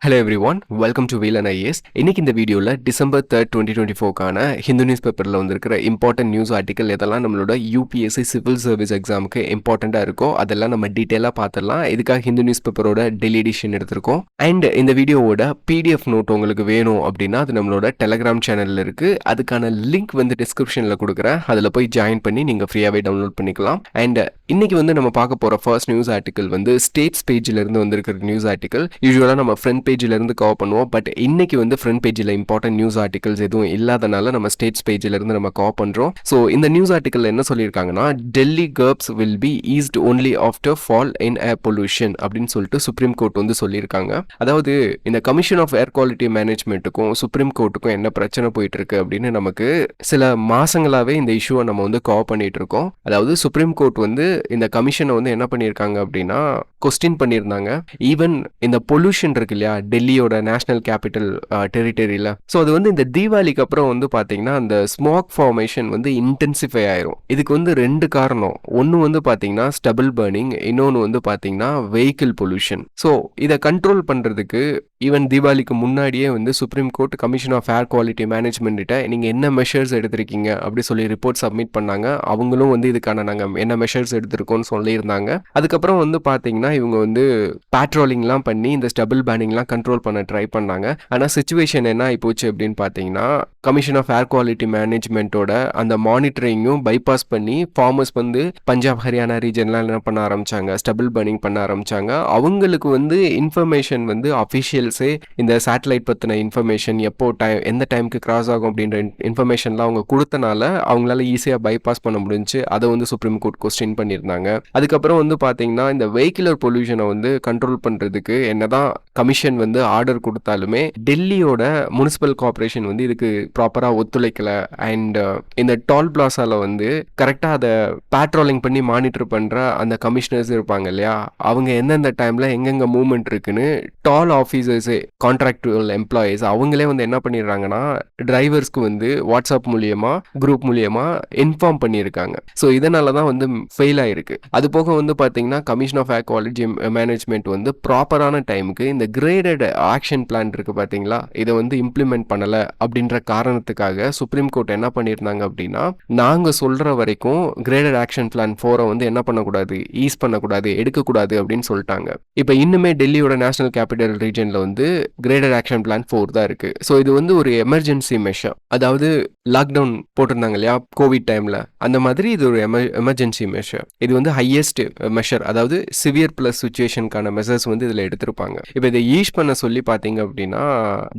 Hello every one, welcome to wheel and IAS. இன்னைக்கு இந்த வீடியோவில் December 3rd 2024 ஹிந்து நியூஸ் பேப்பரில் வந்திருக்கிற இம்பார்ட்டன்ட் நியூஸ் ஆர்டிக்கல் எதெல்லாம் நம்மளோட யூபிஎஸ்சி சிவில் சர்வீஸ் எக்ஸாமுக்கு இம்பார்ட்டண்ட்டாக இருக்கோ அதெல்லாம் நம்ம டீட்டெயிலாக பார்த்துடலாம். இதுக்காக ஹிந்து நியூஸ் பேப்பரோட டெய்லி எடிஷன் எடுத்திருக்கோம். அண்ட் இந்த வீடியோவோட பிடிஎஃப் நோட் உங்களுக்கு வேணும் அப்படின்னா அது நம்மளோட டெலகிராம் சேனலில் இருக்குது. அதுக்கான லிங்க் வந்து டிஸ்கிரிப்ஷனில் கொடுக்குறேன். அதில் போய் ஜாயின் பண்ணி நீங்கள் ஃப்ரீயாகவே டவுன்லோட் பண்ணிக்கலாம். அண்ட் இன்னைக்கு வந்து நம்ம பார்க்க போகிற ஃபர்ஸ்ட் நியூஸ் ஆர்டிக்கல் வந்து ஸ்டேட்ஸ் பேஜில் இருந்து வந்திருக்கிற நியூஸ் ஆர்டிக்கல். யூஸ்வலாக நம்ம ஃப்ரண்ட் பேஜில் இருந்து கவர் பண்ணுவோம். பட் இன்னைக்கு வந்து ஃப்ரண்ட் பேஜில் இம்பார்ட்டன்ட் நியூஸ் ஆர்டிகல்ஸ் எதுவும் இல்லாதனால நம்ம ஸ்டேட்ஸ் பேஜில் இருந்து நம்ம கவர் பண்ணுறோம். ஸோ இந்த நியூஸ் ஆர்டிக்கல் என்ன சொல்லியிருக்காங்கன்னா, Delhi curbs will be eased only after fall in air pollution அப்படின்னு சொல்லிட்டு சுப்ரீம் கோர்ட் வந்து சொல்லியிருக்காங்க. அதாவது இந்த கமிஷன் ஆஃப் ஏர் குவாலிட்டி மேனேஜ்மெண்ட்டுக்கும் சுப்ரீம் கோர்ட்டுக்கும் என்ன பிரச்சனை போயிட்டு இருக்கு அப்படின்னு நமக்கு சில மாசங்களாவே இந்த இஷ்யூவை நம்ம வந்து கவர் பண்ணிட்டு இருக்கோம். அதாவது சுப்ரீம் கோர்ட் வந்து இந்த கமிஷனை வந்து என்ன பண்ணியிருக்காங்க அப்படின்னா கொஸ்டின் பண்ணியிருந்தாங்க. ஈவன் இந்த பொல்யூஷன் இருக்கு இல்லையா, டெல்லியோட நேஷனல் கேபிட்டல் டெரிட்டரியில். ஸோ அது வந்து இந்த தீபாவளிக்கு அப்புறம் வந்து பார்த்தீங்கன்னா அந்த ஸ்மோக் ஃபார்மேஷன் வந்து இன்டென்சிஃபை ஆயிரும். இதுக்கு வந்து ரெண்டு காரணம். ஒன்று வந்து பார்த்தீங்கன்னா ஸ்டபிள் பர்னிங், இன்னொன்று வந்து பார்த்தீங்கன்னா வெஹிக்கிள் பொல்யூஷன். ஸோ இதை கண்ட்ரோல் பண்ணுறதுக்கு ஈவன் தீபாவளிக்கு முன்னாடியே வந்து supreme court commission of air quality management கிட்ட நீங்கள் என்ன மெஷர்ஸ் எடுத்திருக்கீங்க அப்படி சொல்லி ரிப்போர்ட் சப்மிட் பண்ணாங்க. அவங்களும் வந்து இதுக்கான நாங்கள் என்ன மெஷர்ஸ் எடுத்திருக்கோம்னு சொல்லியிருந்தாங்க. அதுக்கப்புறம் வந்து பார்த்தீங்கன்னா இவங்க வந்து பேட்ரோலிங்லாம் பண்ணி இந்த ஸ்டபிள் பேனிங்லாம் கண்ட்ரோல் பண்ண ட்ரை பண்ணாங்க. ஆனால் சிச்சுவேஷன் என்ன ஆகி போச்சு அப்படின்னு பார்த்தீங்கன்னா, கமிஷன் ஆஃப் ஏர் குவாலிட்டி மேனேஜ்மெண்ட்டோட அந்த மானிட்டரிங்கும் பைபாஸ் பண்ணி ஃபார்மர்ஸ் வந்து பஞ்சாப் ஹரியானா ரீஜன்லாம் என்ன பண்ண ஆரம்பிச்சாங்க, ஸ்டபிள் பர்னிங் பண்ண ஆரம்பிச்சாங்க. அவங்களுக்கு வந்து இன்ஃபர்மேஷன் வந்து அஃபிஷியல்ஸே இந்த சேட்டலைட் பற்றின இன்ஃபர்மேஷன் எப்போ எந்த டைமுக்கு கிராஸ் ஆகும் அப்படின்ற இன்ஃபர்மேஷன்லாம் அவங்க கொடுத்தனால அவங்களால ஈஸியாக பைபாஸ் பண்ண முடிஞ்சு. அதை வந்து சுப்ரீம் கோர்ட் கொஸ்டின் பண்ணியிருந்தாங்க. அதுக்கப்புறம் வந்து பார்த்தீங்கன்னா இந்த வெஹிக்குலர் பொல்யூஷனை வந்து கண்ட்ரோல் பண்ணுறதுக்கு என்னதான் கமிஷன் வந்து ஆர்டர் கொடுத்தாலுமே டெல்லியோட முனிசிபல் கார்பரேஷன் வந்து இதுக்கு ப்ராப்பராக ஒத்துழைக்கல. அண்ட் இந்த டால் பிளாஸால வந்து கரெக்டாக அதை பேட்ரோலிங் பண்ணி மானிட்டர் பண்ணுற அந்த கமிஷனர்ஸ் இருப்பாங்க இல்லையா, அவங்க எந்தெந்த டைமில் எங்கெங்கே மூவ்மெண்ட் இருக்குன்னு டால் ஆஃபீஸர்ஸே கான்ட்ராக்டுவல் எம்ப்ளாயீஸ் அவங்களே வந்து என்ன பண்ணிடுறாங்கன்னா டிரைவர்ஸ்க்கு வந்து வாட்ஸ்அப் மூலியமா குரூப் மூலியமா இன்ஃபார்ம் பண்ணியிருக்காங்க. ஸோ இதனால தான் வந்து ஃபெயில் ஆயிருக்கு. அது போக வந்து பார்த்தீங்கன்னா commission of air quality management வந்து ப்ராப்பரான டைமுக்கு இந்த கிரேடட் ஆக்ஷன் பிளான் இருக்கு பார்த்தீங்களா, இதை வந்து இம்ப்ளிமெண்ட் பண்ணலை அப்படின்ற காரணத்துக்காக சுப்ரீம் கோர்ட் என்ன பண்ணியிருந்தாங்க அப்படின்னா, நாங்கள் சொல்கிற வரைக்கும் கிரேடட் ஆக்ஷன் பிளான் 4 வந்து என்ன பண்ணக்கூடாது, ஈஸ் பண்ணக்கூடாது, எடுக்கக்கூடாது அப்படின்னு சொல்லிட்டாங்க. இப்போ இன்னுமே டெல்லியோட நேஷனல் கேபிட்டல் ரீஜனில் வந்து கிரேடட் ஆக்ஷன் பிளான் 4 தான் இருக்கு. ஸோ இது வந்து ஒரு எமர்ஜென்சி மெஷர். அதாவது லாக்டவுன் போட்டிருந்தாங்க இல்லையா கோவிட் டைமில், அந்த மாதிரி இது ஒரு எமர்ஜென்சி மெஷர். இது வந்து ஹையஸ்ட் மெஷர், அதாவது சிவியர் பிளஸ் சுச்சுவேஷனுக்கான மெஷர்ஸ் வந்து இதில் எடுத்திருப்பாங்க. இப்போ இதை ஈஸ் பண்ண சொல்லி பார்த்தீங்க அப்படின்னா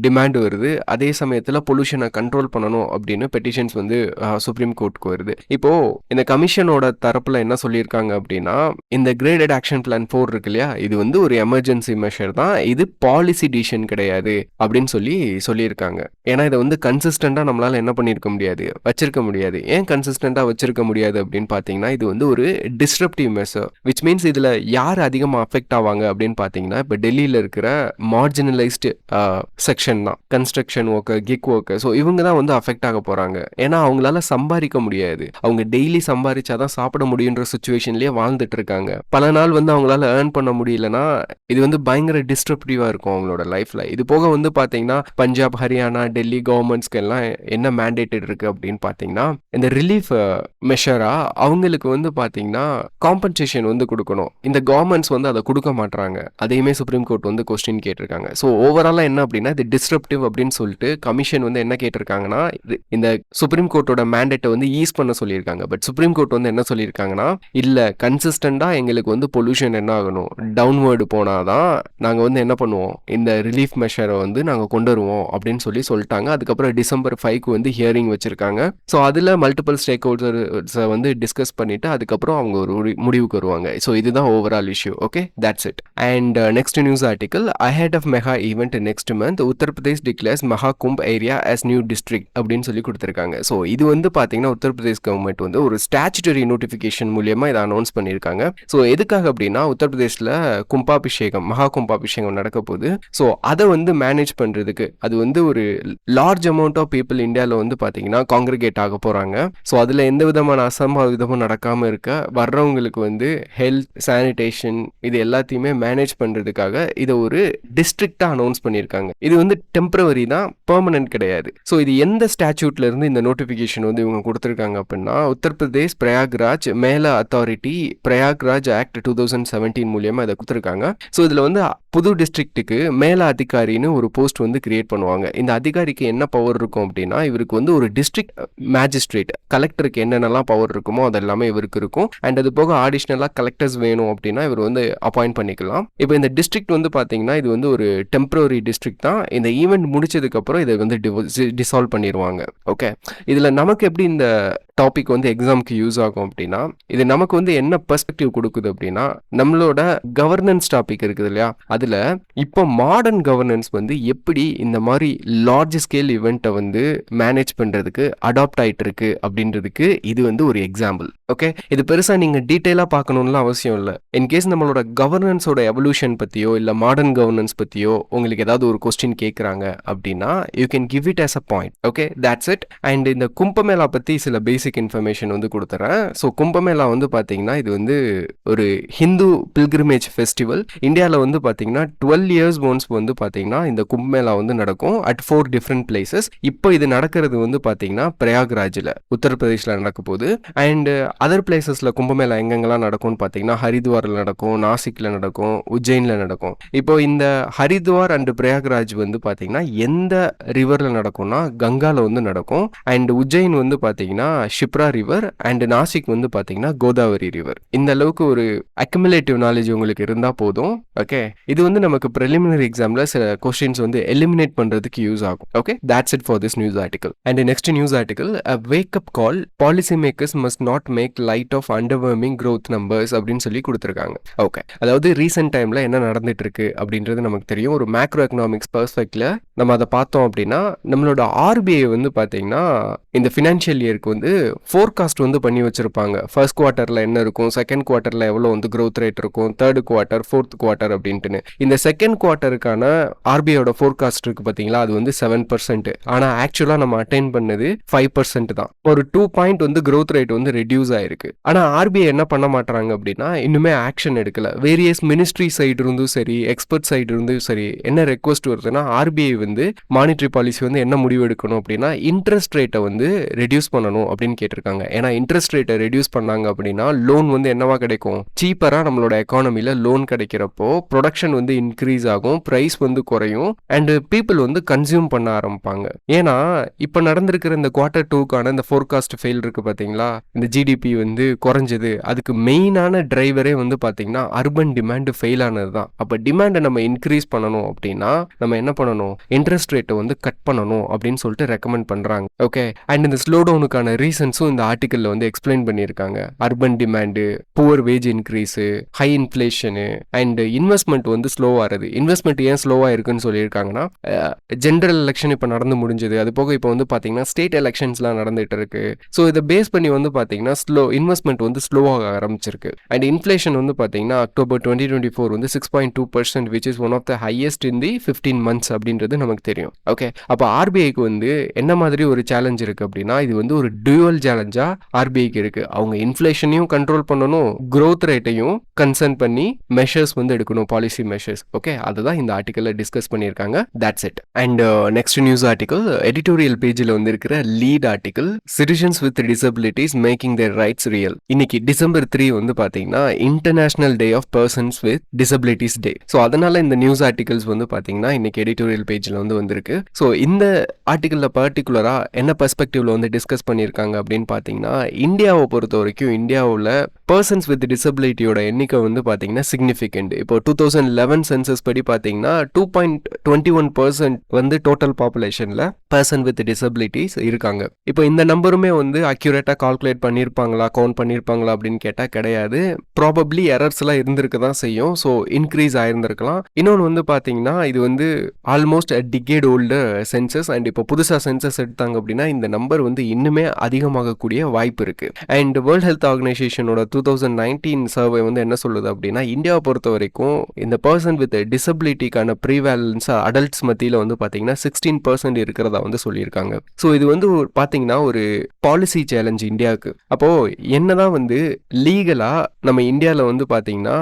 டிமாண்ட் வருது. அதே சமயத்தில் பொல்யூஷனை கண்ட்ரோல் பண்ணணும் அப்படின்னு பெட்டிஷன்ஸ் வந்து சுப்ரீம் கோர்ட்டுக்கு வருது. இப்போ இந்த கமிஷனோட தரப்புல என்ன சொல்லியிருக்காங்க அப்படின்னா, இந்த கிரேடட் ஆக்ஷன் பிளான் 4 இருக்கு இல்லையா, இது வந்து ஒரு எமர்ஜென்சி மெஷர் தான், இது பாலிசி டிசிஷன் கிடையாது அப்படின்னு சொல்லியிருக்காங்க. ஏன்னா இதை வந்து கன்சிஸ்டண்டா நம்மளால என்ன பண்ணியிருக்க முடியாது, வச்சிருக்க முடியாது. ஏன் கன்சிஸ்டண்டா வச்சிருக்க முடியாது அப்படின்னு பார்த்தீங்கன்னா, இது வந்து ஒரு டிஸ்ரப்டிவ் மெஷர், விச் மீன்ஸ் இதுல யார் அதிகமாக அஃபெக்ட் ஆவாங்க அப்படின்னு பார்த்தீங்கன்னா, இப்போ டெல்லியில் இருக்கிற மார்ஜினலைஸ்டு செக்ஷன் தான், construction worker, kick worker. So இவங்க தான் வந்து அஃபெக்ட் ஆக போறாங்க. ஏன்னா அவங்களால சம்பாதிக்க முடியாது, அவங்க டெய்லி சம்பாதிச்சாதான் சாப்பிட முடியுன்ற சுச்சுவேஷன்லயே வாழ்ந்துட்டு இருக்காங்க. பல நாள் வந்து அவங்களால ஏர்ன் பண்ண முடியலன்னா இது வந்து பயங்கர டிஸ்ட்ரப்டிவா இருக்கும் அவங்களோட லைஃப்ல. இது போக வந்து பாத்தீங்கன்னா பஞ்சாப் ஹரியானா டெல்லி கவர்மெண்ட்ஸ்க்கு எல்லாம் என்ன மேண்டேட்டட் இருக்கு அப்படின்னு பாத்தீங்கன்னா, இந்த ரிலீஃப் மெஷரா அவங்களுக்கு வந்து பாத்தீங்கன்னா காம்பன்சேஷன் வந்து கொடுக்கணும். இந்த கவர்மெண்ட்ஸ் வந்து அதை கொடுக்க மாட்டாங்க. அதையுமே சுப்ரீம் கோர்ட் வந்து கொஸ்டின் கேட்டிருக்காங்க. ஸோ ஓவராலா என்ன அப்படின்னா இது டிஸ்ரப்டிவ் அப்படின்னு சொல்லிட்டு கமிஷன் வந்து என்ன கேட்டிருக்காங்கன்னா, இந்த சுப்ரீம் கோர்ட்டோட மேண்டேட்டை வந்து ஈஸ் பண்ண சொல்லியிருக்காங்க. பட் சுப்ரீம் கோர்ட் வந்து என்ன சொல்லியிருக்காங்கன்னா, இல்ல கன்சிஸ்டண்டா எங்களுக்கு வந்து பொல்யூஷன் என்ன ஆகணும், டவுன்வர்டு போனாதான் நாங்க வந்து என்ன பண்ணுவோம், இந்த ரிலீஃப் மெஷரை வந்து நாங்க கொண்டு வருவோம் அப்படின்னு சொல்லிட்டாங்க. அதுக்கப்புறம் December 5 வந்து ஹியரிங் வச்சிருக்காங்க. ஸோ அதுல மல்டிபிள் ஸ்டேக் ஹோல்டர்ஸை வந்து டிஸ்கஸ் பண்ணிட்டு அதுக்கப்புறம் அவங்க ஒரு முடிவுக்கு வருவாங்க. ஸோ இதுதான் overall issue. Okay, that's it. And next news article, ahead of mega event next month Uttar Pradesh declares Maha Kumbh area as new district அப்படின்னு சொல்லி கொடுத்துருக்காங்க. ஸோ இது வந்து பார்த்தீங்கன்னா உத்தரப்பிரதேஷ் கவர்மெண்ட் வந்து ஒரு ஸ்டாச்சுட்டரி நோட்டிஃபிகேஷன் மூலியமா இதை அனௌன்ஸ் பண்ணியிருக்காங்க. ஸோ எதுக்காக அப்படின்னா உத்தரப்பிரதேஷ்ல கும்பாபிஷேகம், மகா கும்பாபிஷேகம் நடக்க போகுது. ஸோ அதை வந்து மேனேஜ் பண்றதுக்கு அது வந்து ஒரு லார்ஜ் அமௌண்ட் ஆஃப் பீப்புள் இந்தியாவில் வந்து பார்த்தீங்கன்னா காங்கிரிகேட் ஆக போறாங்க. ஸோ அதில் எந்த விதமான அசம்பாவிதமும் நடக்காம இருக்க வர்றவங்களுக்கு வந்து ஹெல்த் சானிடேஷன் இது எல்லாத்தையுமே மேனேஜ் பண்றதுக்காக இதை ஒரு டிஸ்ட்ரிக்டா அனௌன்ஸ் பண்ணியிருக்காங்க. இது வந்து டெம்பரவரி தான், பெர்மனன்ட் கிடையாது. ஸோ இது எந்த ஸ்டாச்சூட்ல இருந்து இந்த நோட்டிஃபிகேஷன் வந்து இவங்க கொடுத்துருக்காங்க அப்படின்னா, உத்தரப்பிரதேஷ் பிரயாக்ராஜ் மேலா அத்தாரிட்டி பிரயாக்ராஜ் ஆக்ட் 2017 மூலியமா இதை கொடுத்துருக்காங்க. ஸோ இதில் வந்து புது டிஸ்ட்ரிக்ட்டுக்கு மேல அதிகாரின்னு ஒரு போஸ்ட் வந்து கிரியேட் பண்ணுவாங்க. இந்த அதிகாரிக்கு என்ன பவர் இருக்கும் அப்படின்னா, இவருக்கு வந்து ஒரு டிஸ்ட்ரிக்ட் மேஜிஸ்ட்ரேட், கலெக்டருக்கு என்னென்னலாம் பவர் இருக்குமோ அதெல்லாமே இவருக்கு இருக்கும். அண்ட் அது போக ஆடிஷனலாக கலெக்டர்ஸ் வேணும் அப்படின்னா இவர் வந்து அப்பாயிண்ட் பண்ணிக்கலாம். இப்போ இந்த டிஸ்ட்ரிக்ட் வந்து பார்த்தீங்கன்னா இது வந்து ஒரு டெம்பரரி டிஸ்ட்ரிக்ட் தான். இந்த ஈவெண்ட் முடிச்சதுக்கப்புறம் இதை வந்து டிசால்வ் பண்ணிடுவாங்க. ஓகே, இதில் நமக்கு எப்படி இந்த டாபிக் வந்து எக்ஸாமுக்கு யூஸ் ஆகும் அப்படின்னா, இது நமக்கு வந்து என்ன பெர்ஸ்பெக்டிவ் கொடுக்குது அப்படின்னா, நம்மளோட கவர்னன்ஸ் டாபிக் இருக்குது இல்லையா, அதில் இப்போ மாடர்ன் கவர்னன்ஸ் வந்து எப்படி இந்த மாதிரி லார்ஜ் ஸ்கேல் இவெண்ட்டை வந்து மேனேஜ் பண்ணுறதுக்கு அடாப்ட் ஆகிட்டு இருக்கு அப்படின்றதுக்கு இது வந்து ஒரு எக்ஸாம்பிள். ஓகே, இது பெருசாக நீங்கள் டீட்டெயிலாக பார்க்கணும்னு அவசியம் இல்லை. இன்கேஸ் நம்மளோட கவர்னன்ஸோட எவல்யூஷன் பற்றியோ இல்லை மாடர்ன் கவர்னன்ஸ் பற்றியோ உங்களுக்கு ஏதாவது ஒரு கொஸ்டின் கேட்குறாங்க அப்படின்னா, you can give it as a point. Okay, that's it. And இந்த கும்பமேளா பற்றி சில பேசிக் இன்ஃபர்மேஷன் வந்து கொடுத்துறேன். ஸோ கும்பமேளா வந்து பார்த்தீங்கன்னா இது வந்து ஒரு ஹிந்து பில்கிரிமேஜ் ஃபெஸ்டிவல். இந்தியாவில் வந்து பார்த்தீங்கன்னா 12 இயர்ஸ் ஒன்ஸ் வந்து பார்த்தீங்கன்னா இந்த கும்பமேளா வந்து நடக்கும் அட் 4 டிஃப்ரெண்ட் பிளேசஸ். இப்போ இது நடக்கிறது வந்து பார்த்தீங்கன்னா பிரயாக்ராஜில் உத்தரப்பிரதேஷில் நடக்க போகுது. அண்ட் அதர் பிளேசஸில் கும்பமேளா எங்கெங்கெல்லாம் நடக்கும்னு பார்த்தீங்கன்னா ஹரித்வாரில் நடக்கும், நாசிக்கில் நடக்கும், உஜ்ஜைனில் நடக்கும். இப்போ இந்த ஹரித்வார் அண்ட் பிரயாக்ராஜ் வந்து பார்த்தீங்கன்னா எந்த ரிவரில் நடக்கும்னா கங்காவில் வந்து நடக்கும். அண்ட் உஜ்ஜைன் வந்து பார்த்தீங்கன்னா ஷிப்ரா ரிவர் அண்ட் நாசிக் வந்து பார்த்தீங்கன்னா கோதாவரி ரிவர். இந்த அளவுக்கு ஒரு அக்யுமுலேட்டிவ் நாலேஜ் உங்களுக்கு இருந்தால் போதும். ஓகே, இது வந்து நமக்கு ப்ரிலிமினரி எக்ஸாமில் சில கொஸ்டின்ஸ் வந்து எலிமினேட் பண்ணுறதுக்கு யூஸ் ஆகும். Okay, that's it for this news article. And the next news article, a wake-up call, policymakers must not make light of underwhelming growth numbers அப்படின்னு சொல்லி கொடுத்துருக்காங்க. ஓகே, அதாவது ரீசெண்ட் டைமில் என்ன நடந்துட்டு இருக்கு அப்படின்றது நமக்கு தெரியும். ஒரு மேக்ரோ எக்கனாமிக்ஸ் பெர்ஸ்பெக்டில் நம்ம அதை பார்த்தோம் அப்படின்னா, நம்மளோட ஆர்பிஐ வந்து பார்த்தீங்கன்னா இந்த ஃபினான்ஷியல் இயருக்கு வந்து ஃபோர்காஸ்ட் வந்து பண்ணி வச்சிருப்பாங்க. ஃபர்ஸ்ட் குவார்ட்டரில் என்ன இருக்கும், செகண்ட் குவார்ட்டரில் எவ்வளோ வந்து க்ரோத் ரேட் இருக்கும், தேர்ட் குவார்ட்டர், ஃபோர்த் குவார்ட்டர் அப்படின்ட்டுன்னு. இந்த செகண்ட் குவார்ட்டருக்கான ஆர்பிஐயோட ஃபோர்காஸ்ட் இருக்கு பார்த்தீங்களா, அது வந்து 7%. ஆனால் ஆக்சுவலாக நம்ம அட்டைன் பண்ணது 5% தான். ஒரு 2 பாயிண்ட் வந்து க்ரோத் ரேட் வந்து ரெடியூஸ் ஆயிருக்கு. ஆனால் ஆர்பிஐ என்ன பண்ண மாட்டாங்க அப்படின்னா, இன்னுமே ஆக்ஷன் எடுக்கல. வேரியஸ் மினிஸ்ட்ரி சைடு இருந்தும் சரி, எக்ஸ்பர்ட் சைடு இருந்தும் சரி, என்ன ரெக்வஸ்ட் வருதுன்னா, ஆர்பிஐ வந்து மானிட்டரி பாலிசி வந்து என்ன முடிவு எடுக்கணும் அப்படின்னா, இன்ட்ரெஸ்ட் ரேட்டை வந்து ரெடியூஸ் பண்ணணும் அப்படின்னு கேட்டிருக்காங்க. ஏன்னா இன்ட்ரெஸ்ட் ரேட்டை ரெடியூஸ் பண்ணாங்க அப்படின்னா லோன் வந்து என்னவா கிடைக்கும், சீப்பரா நம்மளோட எக்கானமில லோன் கிடைக்கிறப்போ ப்ரொடக்ஷன் வந்து இன்க்ரீஸ் ஆகும், பிரைஸ் வந்து குறையும், அண்ட் பீப்புள் வந்து கன்சியூம் பண்ண ஆரம்பிப்பாங்க. ஏன்னா இப்போ நடந்திருக்கிற இந்த குவார்ட்டர் 2க்கான இந்த ஃபோர்காஸ்ட் ஃபெயில் இருக்கு பார்த்தீங்களா, இந்த ஜிடிபி வந்து குறைஞ்சது, அதுக்கு மெயினான டிரைவரே வந்து பார்த்தீங்கன்னா அர்பன் டிமாண்ட் ஃபெயில் ஆனது தான். அப்போ டிமாண்டை நம்ம இன்க்ரீஸ் பண்ணணும் அப்படின்னா நம்ம என்ன பண்ணணும், இன்ட்ரெஸ்ட் ரேட்டை வந்து கட் பண்ணணும் அப்படின்னு சொல்லிட்டு ரெக்கமெண்ட் பண்றாங்க. ஓகே, அண்ட் இந்த ஸ்லோ டவுனுக்கான ரீசன்ஸும் இந்த ஆர்டிக்கல்ல வந்து எக்ஸ்பிளைன் பண்ணியிருக்காங்க. Urban demand, poor wage increase, high inflation and investment வந்து ஸ்லோவாகிறது. இன்வெஸ்ட்மெண்ட் ஏன் ஸ்லோவாக இருக்குன்னு சொல்லியிருக்காங்கன்னா, ஜென்ரல் எலெக்ஷன் இப்போ நடந்து முடிஞ்சது, அது போக இப்போ வந்து பார்த்தீங்கன்னா ஸ்டேட் எலெக்ஷன்ஸ்லாம் நடந்துட்டு இருக்கு. ஸோ இதை பேஸ் பண்ணி வந்து பார்த்தீங்கன்னா இன்வெஸ்ட்மெண்ட் வந்து ஸ்லோவாக ஆரம்பிச்சிருக்கு. அண்ட் இன்ஃப்ளேஷன் வந்து பார்த்தீங்கன்னா அக்டோபர் 2024 வந்து 6.2%, which is one of the highest in the 15 months அப்படின்றது நமக்கு தெரியும். ஓகே, அப்போ ஆர்பிஐக்கு வந்து என்ன மாதிரி ஒரு சேலஞ்ச் இருக்கு அப்படின்னா, இது வந்து ஒரு டுவல் சேலஞ்சா ஆர்பிஐக்கு இருக்கு. அவங்க இன்ஃப்ளேஷனையும் கண்ட்ரோல் பண்ணணும், growth ரேட்டையும் கன்சர்ன் பண்ணி மெஷர்ஸ் வந்து எடுக்கணும், பாலிசி மெஷர்ஸ். ஓகே, அதுதான் இந்த ஆர்டிக்கல்ல டிஸ்கஸ் பண்ணியிருக்காங்க. That's it. And next news article editorial பேஜில் வந்து இருக்கிற lead article, citizens with disabilities making their rights real. இன்னைக்கு டிசம்பர் 3 வந்து பார்த்தீங்கன்னா international day of persons with disabilities day. So அதனால இந்த நியூஸ் ஆர்டிகல்ஸ் வந்து பார்த்தீங்கன்னா இன்னைக்கு எடிட்டோரியல் பேஜில் வந்து வந்திருக்கு. ஸோ இந்த ஆர்டிக்கல்ல பர்டிகுலரா என்ன பெர்ஸ்பெக்டிவ்ல வந்து டிஸ்கஸ் பண்ணியிருக்காங்க அப்படின்னு பார்த்தீங்கன்னா, இந்தியாவை பொறுத்த வரைக்கும் இந்தியாவில் பர்சன்ஸ் வித் டிசபிலிட்டியோட எண்ணிக்கை வந்து பார்த்தீங்கன்னா சிக்னிஃபிகண்ட். இப்போ 2011 சென்சஸ் படி பார்த்தீங்கன்னா 2.21% வந்து டோட்டல் பாப்புலேஷனில் பர்சன் வித் டிசபிலிட்டிஸ் இருக்காங்க. இப்போ இந்த நம்பருமே வந்து அக்யூரேட்டாக கால்குலேட் பண்ணியிருப்பாங்களா, கவுண்ட் பண்ணியிருப்பாங்களா அப்படின்னு கேட்டால் கிடையாது. ப்ராபப்ளி எரர்ஸ்லாம் இருந்திருக்க தான் செய்யும். ஸோ இன்க்ரீஸ் ஆயிருந்திருக்கலாம். இன்னொன்று வந்து பார்த்தீங்கன்னா இது வந்து almost decade old census. And இப்போ புதுசாக சென்சஸ் எடுத்தாங்க அப்படின்னா இந்த நம்பர் வந்து இன்னுமே அதிகமாகக்கூடிய வாய்ப்பு இருக்கு. அண்ட் வேர்ல்ட் ஹெல்த் ஆர்கனைசேஷனோட 2019 சர்வே வந்து என்ன சொல்லுது அப்படின்னா, இந்தியாவை பொறுத்த வரைக்கும் இந்த பர்சன் வித் டிசபிலிட்டிக்கான ப்ரீவேலன்ஸ் அடல்ட்ஸ் மத்தியில் வந்து பார்த்தீங்கன்னா 16% இருக்கிறதா வந்து சொல்லியிருக்காங்க. ஸோ இது வந்து பார்த்தீங்கன்னா ஒரு பாலிசி சேலஞ்ச் இந்தியாவுக்கு. அப்போ என்னதான் வந்து லீகலா நம்ம இந்தியாவில் வந்து பார்த்தீங்கன்னா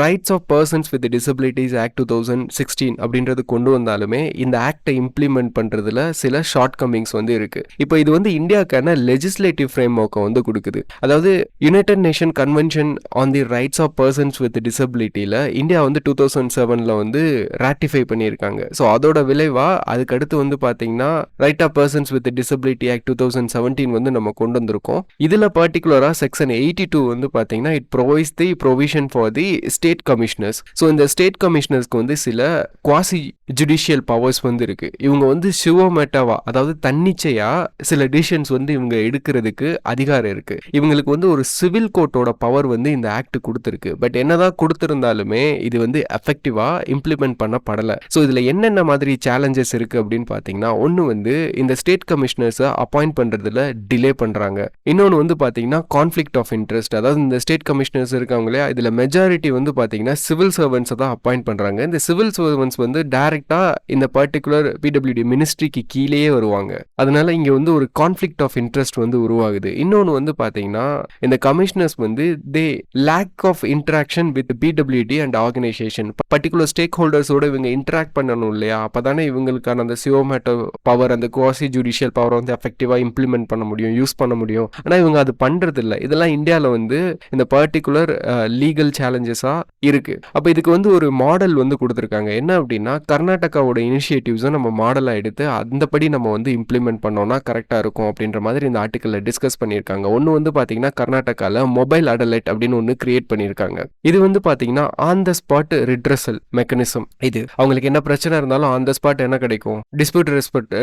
rights of persons with disabilities act 2016 அப்படின்றது கொண்டு வந்தாலுமே இந்த ஆக்டை இம்ப்ளிமெண்ட் பண்றதுல சில ஷார்ட் கமிங்ஸ் வந்து இருக்கு. இப்போ இது வந்து இந்தியாவுக்கான லெஜிஸ்லேட்டிவ் ஃப்ரேம் ஒர்க்கை வந்து கொடுக்குது. அதாவது united nation convention on the rights of persons with டிசபிலிட்டியில் இந்தியா வந்து 2007 வந்து ராட்டிஃபை பண்ணியிருக்காங்க. ஸோ அதோட விளைவா அதுக்கடுத்து வந்து பார்த்தீங்கன்னா right of persons with disability act 2017 வந்து நம்ம கொண்டு வந்திருக்கோம். இதில் பர்டிகுலராக செக்ஷன் 82 வந்து பார்த்தீங்கன்னா it provides the provision for the state commissioners. So இந்த ஸ்டேட் கமிஷனர்ஸ்க்கு வந்து சில குவாசி ஜுடிஷியல் பவர்ஸ் வந்து இருக்கு. இவங்க வந்து சிவோமேட்டாவா அதாவது தன்னிச்சையா சில டிசிஷன்ஸ் வந்து இவங்க எடுக்கிறதுக்கு அதிகாரம் இருக்கு. இவங்களுக்கு வந்து ஒரு சிவில் கோர்ட்டோட பவர் வந்து இந்த ஆக்ட் கொடுத்துருக்கு. பட் என்னதான் கொடுத்திருந்தாலுமே இது வந்து எஃபெக்டிவா இம்ப்ளிமெண்ட் பண்ணப்படலை. ஸோ இதுல என்னென்ன மாதிரி சேலஞ்சஸ் இருக்கு அப்படின்னு பார்த்தீங்கன்னா ஒன்று வந்து இந்த ஸ்டேட் கமிஷனர்ஸை அப்பாயிண்ட் பண்றதுல டிலே பண்றாங்க. இன்னொன்று வந்து பார்த்தீங்கன்னா கான்ஃபிளிக்ட் ஆஃப் இன்ட்ரெஸ்ட். அதாவது இந்த ஸ்டேட் கமிஷனர்ஸ் இருக்காங்களே இதுல மெஜாரிட்டி வந்து பார்த்தீங்கன்னா சிவில் சர்வன்ஸை தான் அப்பாயிண்ட் பண்றாங்க. இந்த சிவில் சர்வன்ஸ் வந்து டைரக்டா இந்த பர்டிகுலர் பிடபிள்யூடி மினிஸ்ட்ரிக்கு கீழேயே வருவாங்க. அதனால இங்க வந்து ஒரு கான்ஃபிளிக்ட் ஆஃப் இன்ட்ரெஸ்ட் வந்து உருவாகுது. இன்னொன்று வந்து பார்த்தீங்கன்னா இந்த கமிஷனர்ஸ் வந்து they lack of interaction with PWD and organisation. Particular ஸ்டேக் ஹோல்டர்ஸோட இவங்க இன்டராக்ட் பண்ணணும் இல்லையா? அப்பதானே இவங்களுக்கான அந்த சியோமேட்டோ பவர் அந்த குவாசி ஜுடிஷியல் பவர் வந்து எஃபெக்டிவா இம்ப்ளிமெண்ட் பண்ண முடியும், யூஸ் பண்ண முடியும். ஆனா இவங்க அது பண்றது இல்லை. இதெல்லாம் இந்தியாவில் வந்து இந்த பர்டிகுலர் லீகல் சேலஞ்சஸா இருக்கு. அப்ப இதுக்கு வந்து ஒரு மாடல் வந்து கொடுத்துருக்காங்க. என்ன அப்படின்னா கர்நாடகாவோட இனிஷியேட்டிவ்ஸை நம்ம மாடலா எடுத்து அந்தபடி நம்ம வந்து இம்ப்ளிமெண்ட் பண்ணோம்னா கரெக்டா இருக்கும் அப்படின்ற மாதிரி இந்த ஆர்டிக்கல்ல டிஸ்கஸ் பண்ணியிருக்காங்க. ஒன்று வந்து பாத்தீங்கன்னா கர்நாடகால மொபைல் அடலைட் அப்படின்னு ஒன்று கிரியேட் பண்ணியிருக்காங்க. இது வந்து பாத்தீங்கன்னா on the spot redressal mechanism. இது அவங்களுக்கு என்ன பிரச்சனை இருந்தாலும் ஆன் த ஸ்பாட் என்ன கிடைக்கும், டிஸ்பியூட்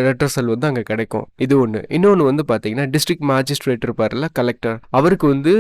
ரெட்ரஸல் வந்து அங்க கிடைக்கும். இது ஒன்று. இன்னொன்று வந்து பாத்தீங்கன்னா டிஸ்ட்ரிக்ட் மேஜிஸ்ட்ரேட் இருப்பார்ல கலெக்டர், அவருக்கு வந்து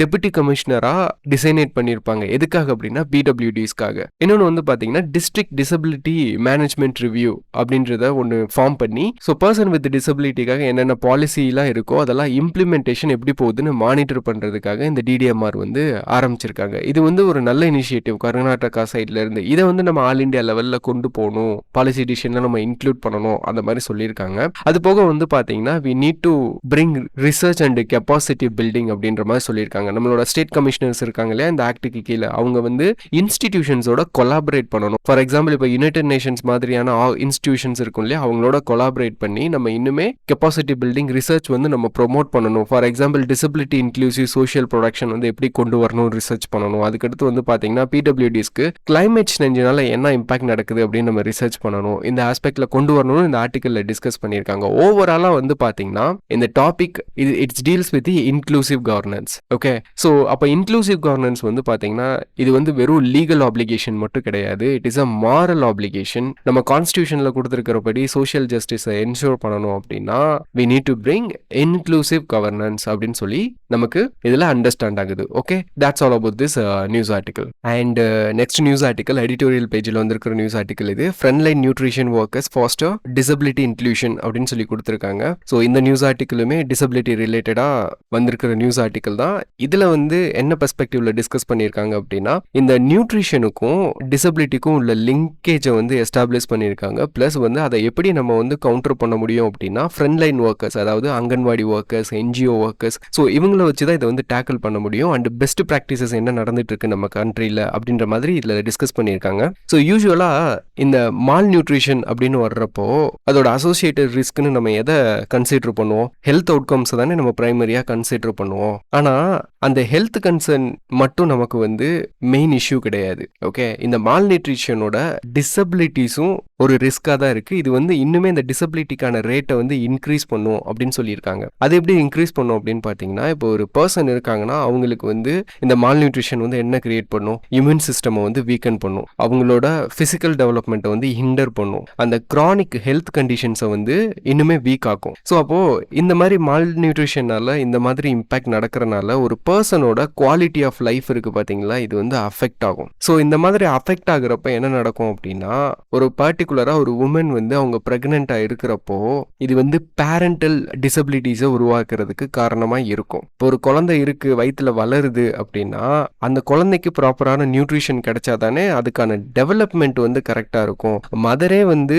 டெபுட்டி கமிஷனரா டிசைனேட் பண்ணியிருப்பாங்க. எதுக்காக அப்படின்னா பிடபிள்யூடிஸ்க்காக. இன்னொன்று வந்து பாத்தீங்கன்னா டிஸ்ட்ரிக்ட் டிசபிலிட்டி மேனேஜ்மெண்ட் ரிவ்யூ அப்படின்றத ஒன்று ஃபார்ம் பண்ணி ஸோ பர்சன் வித் டிசபிலிட்டிக்காக என்னென்ன பாலிசிலாம் இருக்கோ அதெல்லாம் இம்ப்ளிமெண்டேஷன் எப்படி போகுதுன்னு மானிட்டர் பண்றதுக்காக இந்த டிடிஎம்ஆர் வந்து ஆரம்பிச்சிருக்காங்க. இது வந்து ஒரு நல்ல இனிஷியேட்டிவ் கர்நாடகா சைட்ல இருந்து. இதை வந்து நம்ம ஆல் இண்டியா லெவல்ல கொண்டு போகணும், பாலிசி டிசிஷன்ல நம்ம இன்க்ளூட் பண்ணணும் அந்த மாதிரி சொல்லியிருக்காங்க. அது போக வந்து பாத்தீங்கன்னா we need to bring research and capacity building அப்படின்ற மாதிரி சொல்லியிருக்காங்க. நம்மளோட ஸ்டேட் கமிஷனர்ஸ் இருக்காங்க இல்லையா இந்த ஆக்டுக்கு கீழே, அவங்க வந்து இன்ஸ்டிடியூஷன்ஸோட கொலாபரேட் பண்ணணும். ஃபார் எக்ஸாம்பிள் இப்போ யுனைடெட் நேஷன்ஸ் மாதிரியான இன்ஸ்டிடியூஷன்ஸ் இருக்கும் இல்லையா, அவங்களோட கொலாபரேட் பண்ணி நம்ம இன்னுமே கெப்பாசிட்டி பில்டிங் ரிசர்ச் வந்து நம்ம ப்ரொமோட் பண்ணணும். For example disability inclusive social production வந்து எப்படி கொண்டு வரணும் ரிசர்ச் பண்ணணும். அதுக்கடுத்து வந்து பாத்தீங்கன்னா பிடபிள்யூடிஸ்க்கு கிளைமேட் சேஞ்சினால என்ன இம்பாக்ட் நடக்குது அப்படின்னு நம்ம ரிசர்ச் பண்ணணும். இந்த ஆஸ்பெக்ட்ல கொண்டு வரணும்னு இந்த ஆர்டிக்கல்ல டிஸ்கஸ் பண்ணியிருக்காங்க. ஓவராலா வந்து பாத்தீங்கன்னா இந்த topic it's deals with inclusive governance. Okay, so அப்போ இன்க்ளூசிவ் கவர்னன்ஸ் வந்து பாத்தீங்கன்னா இது வந்து வெறும் லீகல் ஆப்ளிகேஷன் மட்டும் கிடையாது, it is a moral application. நம்ம கான்ஸ்டியூஷன்ல கொடுத்துருக்கிறபடி சோஷியல் ஜஸ்டிஸை என்ஷூர் பண்ணணும் அப்படின்னா we need to bring inclusive governance அப்படின்னு சொல்லி நமக்கு இதுல அண்டர்ஸ்டாண்ட் ஆகுது. Okay, that's all about this news article. And next news article editorial pageல வந்திருக்கிற நியூஸ் ஆர்டிக்கல் இது frontline nutrition workers foster disability inclusion அப்படின்னு சொல்லி கொடுத்துருக்காங்க. ஸோ இந்த நியூஸ் ஆர்டிக்கலுமே டிசபிலிட்டி ரிலேட்டடா வந்திருக்கிற நியூஸ் ஆர்டிக்கல் தான். இதுல வந்து என்ன பெர்ஸ்பெக்டிவ்ல டிஸ்கஸ் பண்ணியிருக்காங்க அப்படின்னா இந்த நியூட்ரிஷனுக்கும் டிசபிலிட்டிக்கும் உள்ள லிங்கேஜை வந்து எஸ்டாப்ளிஷ் பண்ணியிருக்காங்க. பிளஸ் வந்து அதை எப்படி நம்ம வந்து கவுண்டர் பண்ண முடியும் அப்படின்னா ஃப்ரண்ட்லைன் ஒர்க்கர்ஸ், அதாவது anganwadi workers, NGO workers, so இவங்கள வச்சு தான் இதை வந்து டேக்கிள் பண்ண முடியும். அண்ட் பெஸ்ட் ப்ராக்டிசஸ் என்ன நடந்துட்டு இருக்கு நம்ம கண்ட்ரியில் அப்படின்ற மாதிரி இதில் டிஸ்கஸ் பண்ணியிருக்காங்க. ஸோ யூஸ்வலாக இந்த மால் நியூட்ரிஷன் அப்படின்னு வர்றப்போ அதோட அசோசியேட்டட் ரிஸ்க்னு நம்ம எதை கன்சிடர் பண்ணுவோம்? ஹெல்த் அவுட்கம்ஸ் தானே நம்ம பிரைமரியாக கன்சிடர் பண்ணுவோம். ஆனால் அந்த ஹெல்த் கன்சர்ன் மட்டும் நமக்கு வந்து மெயின் இஷ்யூ கிடையாது. ஓகே, இந்த மால் நியூட்ரிஷனோட டிசபிலிட்டிஸும் ஒரு ரிஸ்காக தான் இருக்குது. இது வந்து இன்னுமே இந்த டிசபிலிட்டிக்கான ரேட்டை வந்து இன்க்ரீஸ் பண்ணும் அப்படின்னு சொல்லியிருக்காங்க. அது எப்படி இன்க்ரீஸ் பண்ணும் அப்படின்னு பார்த்தீங்கன்னா, இப்போ ஒரு பர்சன் இருக்காங்கன்னா அவங்களுக்கு வந்து இந்த மால் நியூட்ரிஷன் வந்து என்ன கிரியேட் பண்ணும்? இம்யூன் சிஸ்டமை வந்து வீக்கன் பண்ணும், அவங்களோட ஃபிசிக்கல் டெவலப்மெண்ட்டை வந்து ஹிண்டர் பண்ணும், அந்த கிரானிக் ஹெல்த் கண்டிஷன்ஸை வந்து இன்னுமே வீக் ஆக்கும். ஸோ அப்போது இந்த மாதிரி மால் நியூட்ரிஷனால இந்த மாதிரி இம்பேக்ட் நடக்கிறனால ஒரு பர்சனோட குவாலிட்டி ஆஃப் லைஃப் இருக்கு பார்த்தீங்களா, இது வந்து அஃபெக்ட் ஆகும். ஸோ இந்த மாதிரி அஃபெக்ட் ஆகுறப்ப என்ன நடக்கும் அப்படின்னா, ஒரு பர்டிகுலராக ஒரு உமன் வந்து அவங்க ப்ரெக்னெண்ட்டாக இருக்கிறப்போ இது வந்து பேரண்டல் டிசபிலிட்டிஸை உருவாக்குறதுக்கு காரணமாக இருக்கும். இப்போ ஒரு குழந்தை இருக்கு, வயிற்றுல வளருது அப்படின்னா அந்த குழந்தைக்கு ப்ராப்பரான நியூட்ரிஷன் கிடைச்சாதானே அதுக்கான டெவலப்மெண்ட் வந்து கரெக்டாக இருக்கும். மதரே வந்து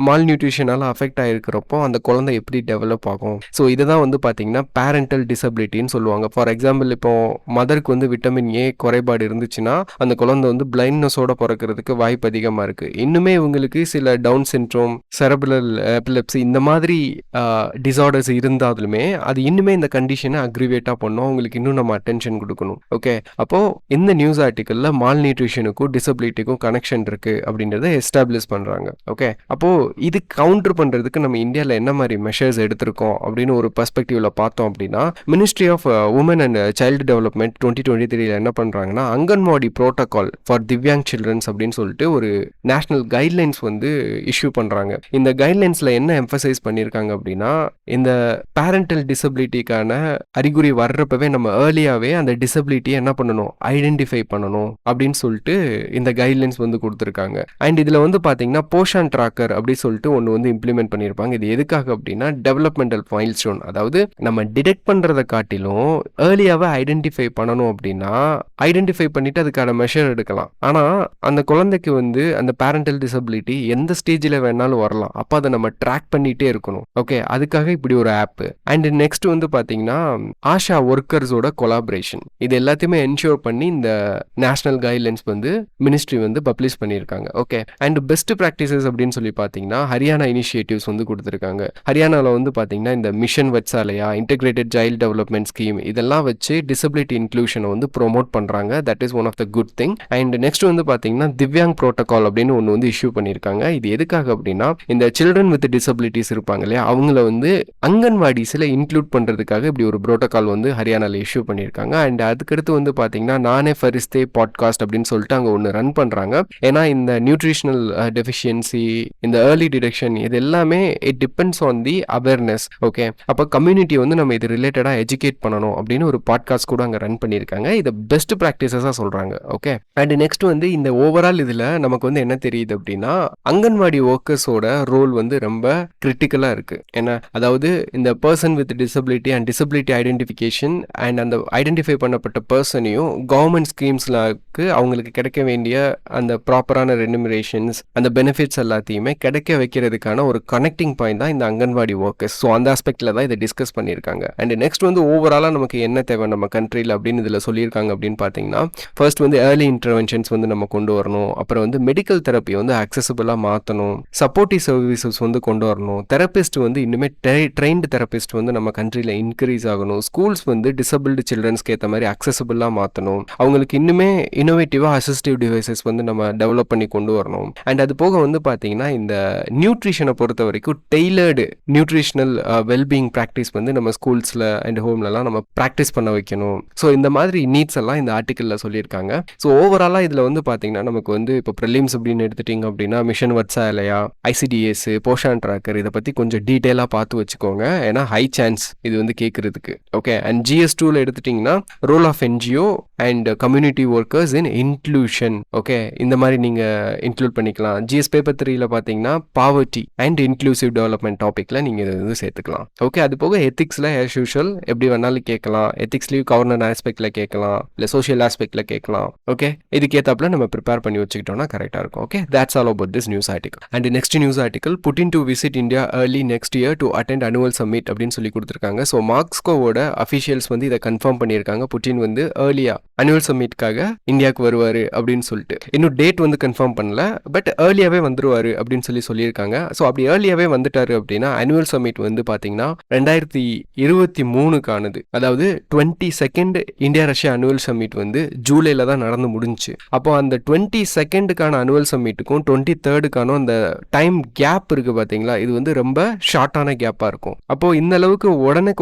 மால் நியூட்ரிஷனால இதனால அஃபெக்ட் ஆகிருக்கிறப்போ அந்த குழந்தை எப்படி டெவலப் ஆகும். ஸோ இதை தான் வந்து பார்த்தீங்கன்னா பேரண்டல் டிசபிலிட்டின்னு சொல்லுவாங்க. ஃபார் எக்ஸாம்பிள் இப்போ மதருக்கு வந்து விட்டமின் ஏ குறைபாடு இருந்துச்சுன்னா அந்த குழந்தை வந்து பிளைண்ட்னஸோட பிறக்கிறதுக்கு வாய்ப்பு அதிகமாக இருக்குது. இன்னுமே இவங்களுக்கு சில டவுன் சிண்ட்ரோம், செரபுலர் எபிலெப்சி இந்த மாதிரி டிசார்டர்ஸ் இருந்தாலுமே அது இன்னுமே இந்த கண்டிஷனை அக்ரிவேட்டாக பண்ணோம். அவங்களுக்கு இன்னும் நம்ம அட்டென்ஷன் கொடுக்கணும். ஓகே, அப்போது இந்த நியூஸ் ஆர்டிக்கலில் மால் நியூட்ரிஷனுக்கும் டிசபிலிட்டிக்கும் கனெக்ஷன் இருக்குது அப்படின்றத எஸ்டாப்ளிஷ் பண்ணுறாங்க. ஓகே, அப்போது இது கவுண்டர் பண்ணுறதுக்கு நம்ம இந்தியாவில் என்ன மாதிரி மெஷர்ஸ் எடுத்திருக்கோம் அப்படின்னு ஒரு பெர்ஸ்பெக்டிவ்ல பார்த்தோம் அப்படின்னா, ministry of woman and child development 2023 என்ன பண்ணுறாங்கன்னா anganwadi protocol for Divyang childrens அப்படின்னு சொல்லிட்டு ஒரு நேஷனல் கைட்லைன்ஸ் வந்து இஷ்யூ பண்ணுறாங்க. இந்த கைட்லைன்ஸில் என்ன எம்பசைஸ் பண்ணியிருக்காங்க அப்படின்னா, இந்த பேரண்டல் டிசபிலிட்டிக்கான அறிகுறி வர்றப்பவே நம்ம ஏர்லியாகவே அந்த டிசபிலிட்டியை என்ன பண்ணணும், ஐடென்டிஃபை பண்ணணும் அப்படின்னு சொல்லிட்டு இந்த கைட்லைன்ஸ் வந்து கொடுத்துருக்காங்க. அண்ட் இதில் வந்து பார்த்தீங்கன்னா போஷன் ட்ராக்கர் அப்படி சொல்லிட்டு ஒன்று வந்து இம்ப்ளிமெண்ட் பண்ணியிருப்பாங்க. இது எதுக்காக அப்படின்னா டெவலப்மெண்டல் மைல்ஸ்டோன், அதாவது நம்ம டிடெக்ட் பண்ணுறதை காட்டிலும் ஏர்லியாகவே ஐடென்டிஃபை பண்ணணும். அப்படின்னா ஐடென்டிஃபை பண்ணிட்டு அதுக்கான மெஷர் எடுக்கலாம். ஆனால் அந்த குழந்தைக்கு வந்து அந்த பேரண்டல் டிசபிலிட்டி எந்த ஸ்டேஜில் வேணாலும் வரலாம். அப்போ அதை நம்ம ட்ராக் பண்ணிகிட்டே இருக்கணும். ஓகே, அதுக்காக இப்படி ஒரு ஆப். அண்ட் நெக்ஸ்ட் வந்து பார்த்தீங்கன்னா ஆஷா ஒர்க்கர்ஸோட கொலாபரேஷன், இது எல்லாத்தையுமே என்ஷூர் பண்ணி இந்த நேஷனல் கைட்லைன்ஸ் வந்து மினிஸ்ட்ரி வந்து பப்ளிஷ் பண்ணியிருக்காங்க. ஓகே, அண்ட் பெஸ்ட் ப்ராக்டிசஸ் அப்படின்னு சொல்லி பார்த்தீங்கன்னா ஹரியானா இனிஷியேட்டிவ்ஸ் வந்து கொடுத்துருக்காங்க. ஹரியானாவில் வந்து பார்த்தீங்கன்னா இந்த மிஷன் வச்சாலையா, இன்டெகிரேட்டட் சைல்டு டெவலப்மெண்ட் ஸ்கீம், இதெல்லாம் வச்சு டிசபிலிட்டி இன்க்ளூஷனை வந்து ப்ரோமோட் பண்ணுறாங்க. That is one of the good thing. And next வந்து பார்த்தீங்கன்னா திவ்யாங் ப்ரோட்டோகால் அப்படின்னு ஒன்று வந்து இஷ்யூ பண்ணியிருக்காங்க. இது எதுக்காக அப்படின்னா இந்த சில்ட்ரன் வித் டிசபிலிட்டிஸ் இருப்பாங்க இல்லையா, அவங்கள வந்து அங்கன்வாடிஸில் இன்க்ளூட் பண்ணுறதுக்காக இப்படி ஒரு ப்ரோட்டோகால் வந்து ஹரியானாவில் இஷ்யூ பண்ணியிருக்காங்க. அண்ட் அதுக்கடுத்து வந்து பார்த்தீங்கன்னா நானே ஃபரிஸ்தே பாட்காஸ்ட் அப்படின்னு சொல்லிட்டு அங்கே ஒன்று ரன் பண்ணுறாங்க. ஏன்னா இந்த நியூட்ரிஷனல் டெஃபிஷியன்சி, இந்த ஏர்லி டிடெக்ஷன், இது எல்லாமே it depends on the awareness. Okay, அப்போ கம்யூனிட்டி வந்து நம்ம இது ரிலேட்டடாக எஜுகேட் பண்ணணும் அப்படின்னு ஒரு பாட்காஸ்ட் கூட அங்கே ரன் பண்ணியிருக்காங்க. இதை பெஸ்ட் ப்ராக்டிசஸாக சொல்கிறாங்க. ஓகே, அண்ட் நெக்ஸ்ட் வந்து இந்த ஓவரால் இதில் நமக்கு வந்து என்ன தெரியுது அப்படின்னா அங்கன்வாடி ஒர்க்கர்ஸோட ரோல் வந்து ரொம்ப கிரிட்டிக்கலாக இருக்குது. ஏன்னா அதாவது இந்த person with disability and disability identification and அந்த ஐடென்டிஃபை பண்ணப்பட்ட பர்சனையும் கவர்மெண்ட் ஸ்கீம்ஸ்லாக்கு அவங்களுக்கு கிடைக்க வேண்டிய அந்த ப்ராப்பரான ரெனுமரேஷன்ஸ், அந்த பெனிஃபிட்ஸ் எல்லாத்தையுமே கிடைக்க வைக்கிறதுக்கான ஒரு கனெக்டிங் பாயிண்ட் தான் இந்த அங்கன்வாடி ஒர்க்கர்ஸ். ஸோ அந்த ஆஸ்பெக்டில் தான் இதை டிஸ்கஸ் பண்ணியிருக்காங்க. அண்ட் நெக்ஸ்ட் வந்து ஓவராலாக நமக்கு என்ன தேவை நம்ம கண்ட்ரியில் அப்படின்னு இதில் சொல்லியிருக்காங்க அப்படின்னு பார்த்தீங்கன்னா, ஃபர்ஸ்ட் வந்து ஏர்லி இன்டர்வென்ஷன்ஸ் வந்து நம்ம கொண்டு வரணும். அப்புறம் வந்து மெடிக்கல் தெரப்பி வந்து அக்சசபிளாக மாற்றணும். சப்போர்ட்டிவ் சர்வீசஸ் வந்து கொண்டு வரணும். தெரபிஸ்ட் வந்து இன்னுமே ட்ரெயின்டு தெரபிஸ்ட் வந்து நம்ம கண்ட்ரியில் இன்க்ரீஸ் ஆகணும். ஸ்கூல்ஸ் வந்து டிசபிள்டு சில்ட்ரன்ஸ்க்கு ஏற்ற மாதிரி அக்சசபிளாக மாற்றணும். அவங்களுக்கு இன்னுமே இன்னோவேட்டிவாக அசிஸ்டிவ் டிவைசஸ் வந்து நம்ம டெவலப் பண்ணி கொண்டு வரணும். அண்ட் அது போக வந்து பார்த்தீங்கன்னா இந்த நியூட்ரிஷனை பொறுத்த வரைக்கும் டெய்லர்டு நியூட்ரிஷனல் வெல்பீயிங் ப்ராக்டிஸ் வந்து நம்ம ஸ்கூல்ஸில் அண்ட் ஹோம்லலாம் நம்ம ப்ராக்டிஸ் பண்ண வைக்கணும். ஸோ இந்த மாதிரி நீட்ஸ் எல்லாம் இந்த ஆர்டிக்கலில் சொல்லியிருக்காங்க. ஸோ ஓவராலாக இதில் வந்து பார்த்தீங்கன்னா நமக்கு வந்து இப்போ ப்ரிலிம்ஸ் அப்படின்னு எடுத்துட்டிங்க அப்படின்னா மிஷன் வட்சாலையா, ஐசிடிஎஸ், போஷான் ட்ராக்கர், இதை பற்றி கொஞ்சம் டீட்டெயிலாக பார்த்து வச்சுக்கோங்க. ஏன்னா ஹை சான்ஸ் இது வந்து கேட்குறதுக்கு. ஓகே, அண்ட் GS2ல எடுத்துட்டிங்கன்னா role of NGO and community workers in inclusion. Okay, இந்த மாதிரி நீங்கள் இன்க்ளூட் பண்ணிக்கலாம். GS பேப்பர் 3ல பார்த்தீங்கன்னா பாவர்ட்டி அண்ட் இன்க்ளூசிவ் டெவலப்மெண்ட் டாப்பிக்கில் நீங்கள் இதை வந்து சேர்த்துக்கலாம். ஓகே, அது போக எத்திக்ஸில் ஆஸ் யூஷுவல் எப்படி வேணாலும் கேட்கலாம். எத்திக்ஸ்லேயும் கவர்னர் ஆஸ்பெக்டில் கேட்கலாம், இல்லை சோஷியல் ஆஸ்பெக்டில் கேட்கலாம். ஓகே, இதுக்கேற்றாப்புல நம்ம ப்ரிப்பேர் பண்ணி வச்சுக்கிட்டோம்னா கரெக்டாக இருக்கும். Okay, that's all about this news article. And next news article, Putin to visit India early next year to attend annual summit அப்படின்னு சொல்லி கொடுத்துருக்காங்க. ஸோ மாஸ்கோவோட அஃபிஷியல்ஸ் வந்து இதை கன்ஃபார்ம் பண்ணியிருக்காங்க. புட்டின் வந்து ஏர்லியா அனுவல் சம்மிட்காக இந்தியாவுக்கு வருவார் அப்படின்னு சொல்லிட்டு. இன்னும் டேட் வந்து கன்ஃபார்ம் பண்ணல, பட் ஏர்லியாவே வந்துருவார் அப்படின்னு சொல்லியிருக்காங்க. ஸோ அப்படி ஏர்லியாவே வந்துட்டாரு அப்படின்னா அனுவல் சம்மிட் வந்து பார்த்தீங்கன்னா 2023க்கானது, அதாவது 22nd India Russia annual summit வந்து ஜூலைல தான் நடந்து முடிஞ்சு. அப்போ அந்த 22க்கான அனுவல் சம்மிட்டுக்கும் 23க்கான அந்த டைம் கேப் இருக்கு பார்த்தீங்களா, இது வந்து ரொம்ப ஷார்ட்டான கேப்பாக இருக்கும். அப்போ இந்த அளவுக்கு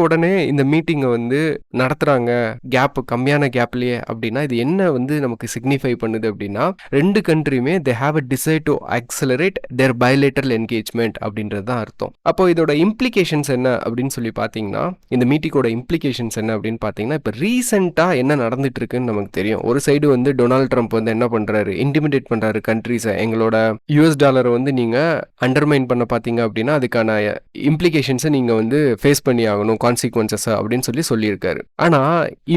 உடனே இந்த மீட்டிங்கை வந்து நடத்துறாங்க கேப் கம்மியான கேப்லயே அப்படின்னா இது என்ன வந்து நமக்கு சிக்னிஃபை பண்ணுது அப்படின்னா, ரெண்டு கண்ட்ரியுமே they have a desire to accelerate their bilateral engagement அப்படின்றது தான் அர்த்தம். அப்போ இதோட இம்ப்ளிகேஷன்ஸ் என்ன அப்படின்னு சொல்லி பார்த்தீங்கன்னா, இந்த மீட்டிங்கோட இம்ப்ளிகேஷன்ஸ் என்ன அப்படின்னு பார்த்தீங்கன்னா, இப்போ ரீசெண்டாக என்ன நடந்துட்டு இருக்குன்னு நமக்கு தெரியும். ஒரு சைடு வந்து டொனால்ட் ட்ரம்ப் வந்து என்ன பண்றாரு, இன்டிமிடேட் பண்றாரு கண்ட்ரிஸை. எங்களோட US டாலரை வந்து நீங்க அண்டர்மைன் பண்ண பார்த்தீங்க அப்படின்னா அதுக்கான இம்ப்ளிகேஷன்ஸை நீங்க வந்து ஃபேஸ் பண்ணி ஆகணும், கான்சிக்வன்சஸ் அப்படின்னு சொல்லியிருக்காரு. ஆனா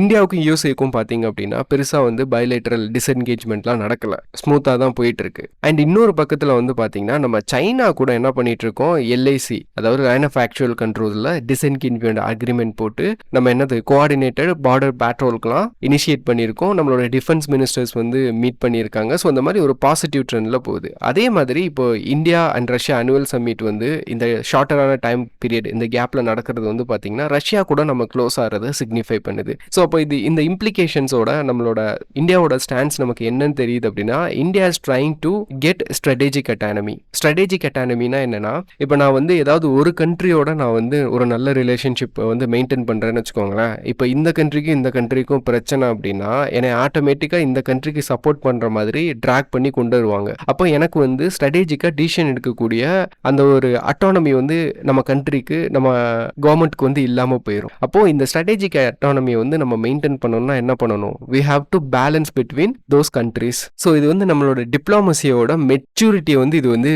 இந்தியாவுக்கும் யூஎஸ்ஏக்கும் பார்த்தீங்க அப்படின்னா பெருசா வந்து பைலேட்டரல் டிஸ்என்கேஜ்மெண்ட்லாம் நடக்கல. ஸ்மூத்தா தான் போயிட்டு இருக்கு. அண்ட் இன்னொரு பக்கத்துல வந்து பாத்தீங்கன்னா நம்ம சைனா கூட என்ன பண்ணிட்டு இருக்கோம், எல்ஐசி அதாவது லைன் ஆஃப் ஆக்சுவல் கண்ட்ரோல்ல டிஸ்என்கேஜ்மெண்ட் அக்ரிமெண்ட் போட்டு நம்ம என்னது கோஆர்டினேட்டட் பார்டர் பேட்ரோலுக்குலாம் இனிஷியேட் பண்ணியிருக்கோம். நம்மளோட டிஃபென்ஸ் மினிஸ்டர்ஸ் வந்து மீட் பண்ணியிருக்காங்க. ஸோ அந்த மாதிரி ஒரு பாசிட்டிவ் ட்ரெண்ட்ல போகுது. அதே மாதிரி இப்போ India and Russia annual summit வந்து இந்த ஷார்ட்டரான டைம் பீரியட் இந்த கேப்ல நடக்கிறது வந்து பாத்தீங்கன்னா ரஷ்யா கூட நம்ம க்ளோஸ் ஆகிறத சிக்னிஃபை பண்ணுது. ஸோ அப்போ இந்த இம்ப்ளிகேஷன்ஸோட நம்மளோட இந்தியாவோட ஸ்டாண்ட்ஸ் நமக்கு என்னன்னு தெரியுது அப்படின்னா, India is trying to get strategic autonomy. Strategic அட்டானமினா என்னன்னா, இப்போ நான் வந்து ஏதாவது ஒரு கண்ட்ரியோட நான் வந்து ஒரு நல்ல ரிலேஷன்ஷிப் வந்து மெயின்டைன் பண்றேன்னு வச்சுக்கோங்களேன். இப்போ இந்த கண்ட்ரிக்கும் பிரச்சனை அப்படின்னா என்னை ஆட்டோமேட்டிக்கா இந்த கண்ட்ரிக்கு சப்போர்ட் பண்ற மாதிரி ட்ராக் பண்ணி கொண்டு வருவாங்க. அப்போ எனக்கு வந்து ஸ்ட்ராட்டஜிக்கா டிசிஷன் எடுக்கக்கூடிய அந்த ஒரு அட்டானமி வந்து நம்ம கண்ட்ரிக்கு நம்ம கவர்மெண்ட்க்கு வந்து இல்லாம போயிடும். அப்போ இந்த ஸ்ட்ராட்டஜிக் அட்டானமியை வந்து நம்ம மெயின்டைன் பண்ணணும்னா என்ன பண்ணணும், we have to balance between those countries. So இது வந்து நம்மளோட டிப்ளமசியோட மெச்சூரிட்டியை வந்து இது வந்து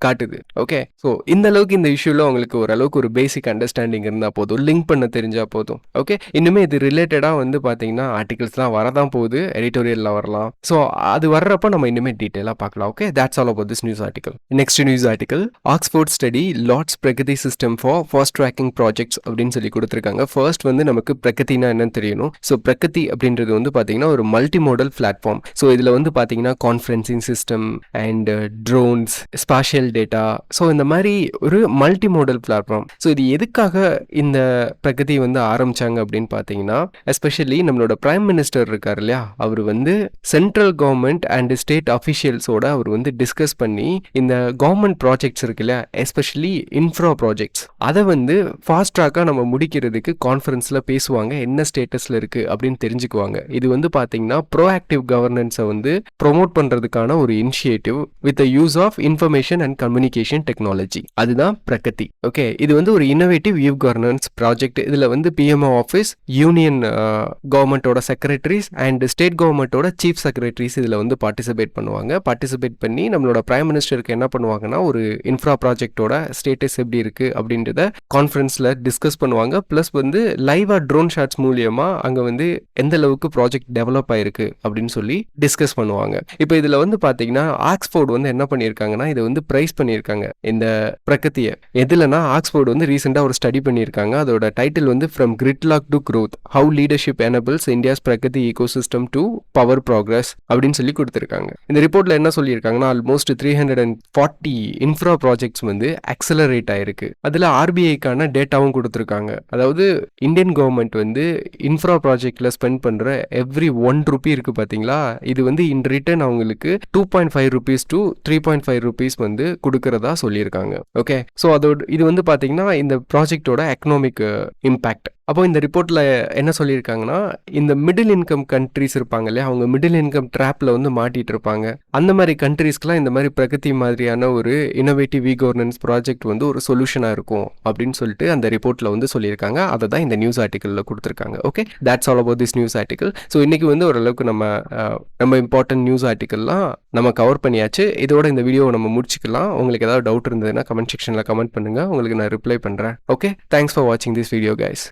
காட்டுது. ஓகே, ஸோ இந்த அளவுக்கு இந்த இஷ்யூல உங்களுக்கு ஓரளவுக்கு ஒரு பேசிக் அண்டர்ஸ்டாண்டிங் இருந்தால் போதும், லிங்க் பண்ண தெரிஞ்சா போதும். ஓகே, இன்னுமே இது ரிலேட்டடாக வந்து பார்த்தீங்கன்னா ஆர்டிகல்ஸ்லாம் வரதான் போகுது, எடிட்டோரியலில் வரலாம். ஸோ அது வர்றப்ப நம்ம இன்னுமே டீட்டெயிலாக பார்க்கலாம். Okay, that's all about this news article. Next news article, Oxford study lauds Pragati system for fast tracking projects அப்படின்னு சொல்லி கொடுத்துருக்காங்க. ஃபர்ஸ்ட் வந்து நமக்கு பிரகதினா என்னன்னு தெரியணும். ஸோ பிரகதி அப்படின்றது வந்து பார்த்தீங்கன்னா ஒரு மல்டி மோடல் பிளாட்ஃபார்ம். ஸோ இதில் வந்து பார்த்தீங்கன்னா conferencing system and drones, spatial data, so இந்த மாதிரி ஒரு மல்டி மோடல் பிளாட்ஃபார்ம். ஸோ இது எதுக்காக இந்த பிரகதி வந்து ஆரம்பிச்சாங்க அப்படின்னு பார்த்தீங்கன்னா, எஸ்பெஷலி நம்மளோட பிரைம் மினிஸ்டர் இருக்கார் இல்லையா, அவர் வந்து சென்ட்ரல் கவர்மெண்ட் அண்ட் ஸ்டேட் அஃபிஷியல்ஸோட அவர் வந்து டிஸ்கஸ் பண்ணி இந்த கவர்மெண்ட் ப்ராஜெக்ட்ஸ் இருக்கு இல்லையா, எஸ்பெஷலி இன்ஃப்ரா ப்ராஜெக்ட்ஸ், அதை வந்து ஃபாஸ்ட் ட்ராக்காக நம்ம முடிக்கிறதுக்கு கான்ஃபரன்ஸில் பேசுவாங்க, என்ன ஸ்டேட்டஸில் இருக்குது அப்படின்னு தெரிஞ்சுக்குவாங்க. இது வந்து பார்த்தீங்கன்னா ப்ரோஆக்டிவ் கவர்னன்ஸை வந்து ப்ரொமோட் பண்ணுறதுக்கான ஒரு initiative with use of information and communication technology, அதுதான் பிரகதி. ஓகே, இது வந்து ஒரு இன்னோவேட்டிவ் யூ கவர்னன்ஸ் ப்ராஜெக்ட். இதில் வந்து பிஎம்ஓ ஆஃபீஸ், யூனியன் கவர்மெண்ட்டோட செக்ரட்டரிஸ் அண்ட் ஸ்டேட் கவர்மெண்ட்டோட சீஃப் செக்ரட்டரிஸ் இதில் வந்து பார்ட்டிசிபேட் பண்ணுவாங்க. பார்ட்டிசிபேட் பண்ணி நம்மளோட பிரைம் மினிஸ்டருக்கு என்ன பண்ணுவாங்கன்னா, ஒரு இன்ஃப்ரா ப்ராஜெக்டோட ஸ்டேட்டஸ் எப்படி இருக்குது அப்படின்றத கான்ஃபரன்ஸில் டிஸ்கஸ் பண்ணுவாங்க. ப்ளஸ் வந்து லைவாக ட்ரோன் ஷாட்ஸ் மூலியமா அங்கே வந்து எந்த அளவுக்கு ப்ராஜெக்ட் டெவலப் ஆயிருக்கு அப்படின்னு சொல்லி டிஸ்கஸ் பண்ணுவாங்க. இப்போ இதில் வந்து பார்த்தீங்கன்னா ஆக்ஸ்போர்ட் வந்து என்ன பண்ணியிருக்காங்கன்னா, இதை வந்து ப்ரைஸ் பண்ணியிருக்காங்க இந்த பிரகதியை. எதுலனா ஆக்ஸ்போர்ட் வந்து ரீசெண்டாக ஒரு ஸ்டடி பண்ணியிருக்காங்க. அதோட டைட்டில் வந்து from gridlock to growth, how leadership enables India's Pragati ecosystem to power progress அப்படின்னு சொல்லி கொடுத்துருக்காங்க. இந்த ரிப்போர்ட்ல என்ன சொல்லியிருக்காங்கன்னா, ஆல்மோஸ்ட் 340 இன்ஃப்ரா ப்ராஜெக்ட்ஸ் வந்து அக்சலரேட் ஆயிருக்கு. அதில் ஆர்பிஐக்கான டேட்டாவும் கொடுத்துருக்காங்க. அதாவது இந்தியன் கவர்மெண்ட் வந்து இன்ஃப்ரா ப்ராஜெக்ட்ல ஸ்பெண்ட் பண்ற எவ்ரி 1 ரூபி இருக்கு பாத்தீங்களா, இது வந்து இன் ரிட்டர்ன் அவங்களுக்கு 2.5 rupees to 3.5 rupees வந்து கொடுக்கறதா சொல்லியிருக்காங்க. ஓகே, ஸோ அதோட இது வந்து பாத்தீங்கன்னா இந்த ப்ராஜெக்டோட எக்கனாமிக் இம்பாக்ட். அப்போ இந்த ரிப்போர்ட்டில் என்ன சொல்லியிருக்காங்கன்னா, இந்த மிடில் இன்கம் கண்ட்ரிஸ் இருப்பாங்க இல்லையா, அவங்க மிடில் இன்கம் ட்ராப்பில் வந்து மாட்டிட்டு இருப்பாங்க. அந்த மாதிரி கண்ட்ரீஸ்க்குலாம் இந்த மாதிரி பிரகதி மாதிரியான ஒரு இன்னோவேட்டிவ் இ கவர்னன்ஸ் ப்ராஜெக்ட் வந்து ஒரு சொல்யூஷனாக இருக்கும் அப்படின்னு சொல்லிட்டு அந்த ரிப்போர்ட்டில் வந்து சொல்லியிருக்காங்க. அதை தான் இந்த நியூஸ் ஆர்டிக்கலில் கொடுத்துருக்காங்க. Okay, that's all about this news article. So இன்றைக்கி வந்து ஓரளவுக்கு நம்ம இம்பார்ட்டன்ட் நியூஸ் ஆர்டிக்கல்லாம் நம்ம கவர் பண்ணியாச்சு. இதோட இந்த வீடியோவை நம்ம முடிச்சுக்கலாம். உங்களுக்கு ஏதாவது டவுட் இருந்ததுன்னா கமெண்ட் செக்ஷனில் கமெண்ட் பண்ணுங்கள், உங்களுக்கு நான் ரிப்ளை பண்ணுறேன். ஓகே, தேங்க்ஸ் ஃபார் வாட்சிங் திஸ் வீடியோ கைஸ்.